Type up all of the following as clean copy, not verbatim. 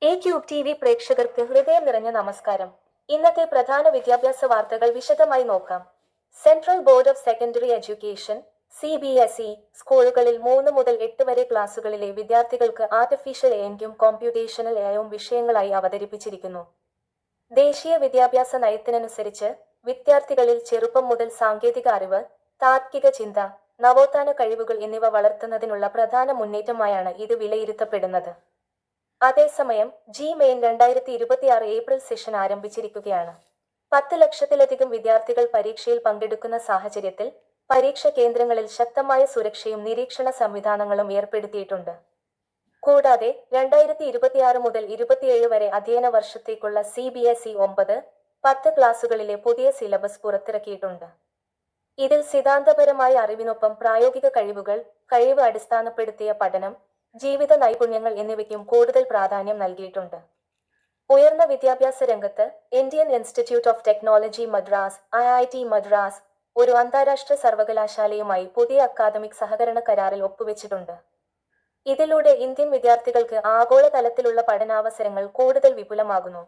A cube T V പ്രേക്ഷകർക്ക് ഹൃദയം നിറഞ്ഞ നമസ്കാരം. ഇന്നത്തെ പ്രധാന വിദ്യാഭ്യാസ വാർത്തകൾ വിശദമായി നോക്കാം. Central board of secondary education (CBSE) സ്കൂളുകളിൽ 3 മുതൽ 8 വരെ ക്ലാസുകളിലെ വിദ്യാർത്ഥികൾക്ക് ആർട്ടിഫിഷ്യൽ എയും കോമ്പ്യൂട്ടേഷണൽ എയും വിഷയങ്ങളായി അവതരിപ്പിച്ചിരിക്കുന്നു. ദേശീയ വിദ്യാഭ്യാസ നയത്തിനനുസരിച്ച് വിദ്യാർത്ഥികളിൽ ചെറുപ്പം മുതൽ സാങ്കേതിക അറിവ്, താർക്കിക ചിന്ത, നവോത്ഥാന കഴിവുകൾ എന്നിവ വളർത്തുന്നതിനുള്ള പ്രധാന മുന്നേറ്റമായാണ് ഇത് വിലയിരുത്തപ്പെടുന്നത്. അതേസമയം മെയിൻ 2026 ഏപ്രിൽ സെഷൻ ആരംഭിച്ചിരിക്കുകയാണ്. 10 ലക്ഷത്തിലധികം വിദ്യാർത്ഥികൾ പരീക്ഷയിൽ പങ്കെടുക്കുന്ന സാഹചര്യത്തിൽ പരീക്ഷ കേന്ദ്രങ്ങളിൽ ശക്തമായ സുരക്ഷയും നിരീക്ഷണ സംവിധാനങ്ങളും ഏർപ്പെടുത്തിയിട്ടുണ്ട്. കൂടാതെ 2026 മുതൽ 27 വരെ അധ്യയന വർഷത്തേക്കുള്ള CBSE 9-10 ക്ലാസുകളിലെ പുതിയ സിലബസ് പുറത്തിറക്കിയിട്ടുണ്ട്. ഇതിൽ സിദ്ധാന്തപരമായ അറിവിനൊപ്പം പ്രായോഗിക കഴിവുകൾ, കഴിവ് അടിസ്ഥാനപ്പെടുത്തിയ പഠനം, ജീവിത നൈപുണ്യങ്ങൾ എന്നിവയ്ക്കും കൂടുതൽ പ്രാധാന്യം നൽകിയിട്ടുണ്ട്. ഉയർന്ന വിദ്യാഭ്യാസ രംഗത്ത് Indian institute of technology Madras (IIT Madras) ഒരു അന്താരാഷ്ട്ര സർവകലാശാലയുമായി പുതിയ അക്കാദമിക് സഹകരണ കരാറിൽ ഒപ്പുവെച്ചിട്ടുണ്ട്. ഇതിലൂടെ ഇന്ത്യൻ വിദ്യാർത്ഥികൾക്ക് ആഗോളതലത്തിലുള്ള പഠനാവസരങ്ങൾ കൂടുതൽ വിപുലമാകുന്നു.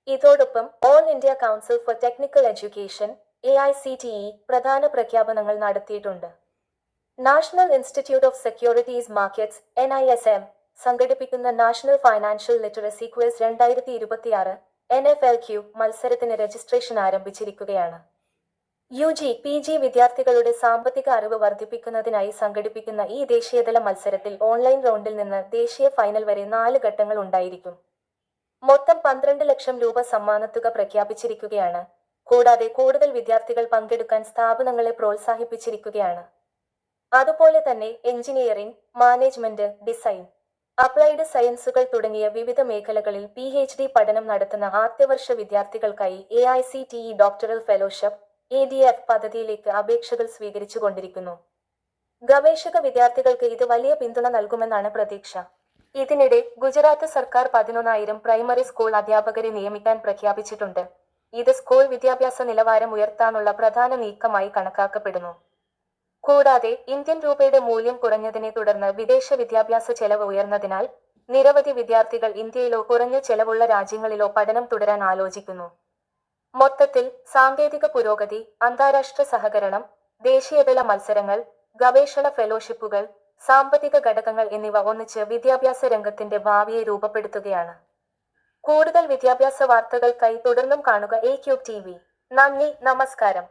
ഇതോടൊപ്പം All India Council for Technical Education (AICTE) പ്രധാന പ്രഖ്യാപനങ്ങൾ നടത്തിയിട്ടുണ്ട്. National Institute of Securities Markets (NISM) സംഘടിപ്പിക്കുന്ന National Financial Literacy Quiz 2026 (NFLQ) മത്സരത്തിന് രജിസ്ട്രേഷൻ ആരംഭിച്ചിരിക്കുകയാണ്. UG, PG വിദ്യാർത്ഥികളുടെ സാമ്പത്തിക അറിവ് വർദ്ധിപ്പിക്കുന്നതിനായി സംഘടിപ്പിക്കുന്ന ഈ ദേശീയതല മത്സരത്തിൽ ഓൺലൈൻ റൗണ്ടിൽ നിന്ന് ദേശീയ ഫൈനൽ വരെ 4 ഘട്ടങ്ങൾ ഉണ്ടായിരിക്കും. മൊത്തം 12 ലക്ഷം രൂപ സമ്മാനത്തുക പ്രഖ്യാപിച്ചിരിക്കുകയാണ്. കൂടാതെ കൂടുതൽ വിദ്യാർത്ഥികൾ പങ്കെടുക്കാൻ സ്ഥാപനങ്ങളെ പ്രോത്സാഹിപ്പിച്ചിരിക്കുകയാണ്. അതുപോലെ തന്നെ എഞ്ചിനീയറിംഗ്, മാനേജ്മെന്റ്, ഡിസൈൻ, അപ്ലൈഡ് സയൻസുകൾ തുടങ്ങിയ വിവിധ മേഖലകളിൽ PhD പഠനം നടത്തുന്ന ആദ്യവർഷ വിദ്യാർത്ഥികൾക്കായി AICTE ഡോക്ടറൽ ഫെലോഷിപ്പ് (ADF) പദ്ധതിയിലേക്ക് അപേക്ഷകൾ സ്വീകരിച്ചുകൊണ്ടിരിക്കുന്നു. ഗവേഷക വിദ്യാർത്ഥികൾക്ക് ഇത് വലിയ പിന്തുണ നൽകുമെന്നാണ് പ്രതീക്ഷ. ഇതിനിടെ ഗുജറാത്ത് സർക്കാർ 11,000 പ്രൈമറി സ്കൂൾ അധ്യാപകരെ നിയമിക്കാൻ പ്രഖ്യാപിച്ചിട്ടുണ്ട്. ഇത് സ്കൂൾ വിദ്യാഭ്യാസ നിലവാരം ഉയർത്താനുള്ള പ്രധാന നീക്കമായി കണക്കാക്കപ്പെടുന്നു. കൂടാതെ ഇന്ത്യൻ രൂപയുടെ മൂല്യം കുറഞ്ഞതിനെ തുടർന്ന് വിദേശ വിദ്യാഭ്യാസ ചെലവ് ഉയർന്നതിനാൽ നിരവധി വിദ്യാർത്ഥികൾ ഇന്ത്യയിലോ കുറഞ്ഞ ചെലവുള്ള രാജ്യങ്ങളിലോ പഠനം തുടരാൻ ആലോചിക്കുന്നു. മൊത്തത്തിൽ സാങ്കേതിക പുരോഗതി, അന്താരാഷ്ട്ര സഹകരണം, ദേശീയതല മത്സരങ്ങൾ, ഗവേഷണ ഫെലോഷിപ്പുകൾ, സാമ്പത്തിക ഘടകങ്ങൾ എന്നിവ ഒന്നിച്ച് വിദ്യാഭ്യാസ രംഗത്തിന്റെ ഭാവിയെ രൂപപ്പെടുത്തുകയാണ്. കൂടുതൽ വിദ്യാഭ്യാസ വാർത്തകൾക്കായി തുടർന്നും കാണുക എ ക്യൂബ് TV. നന്ദി, നമസ്കാരം.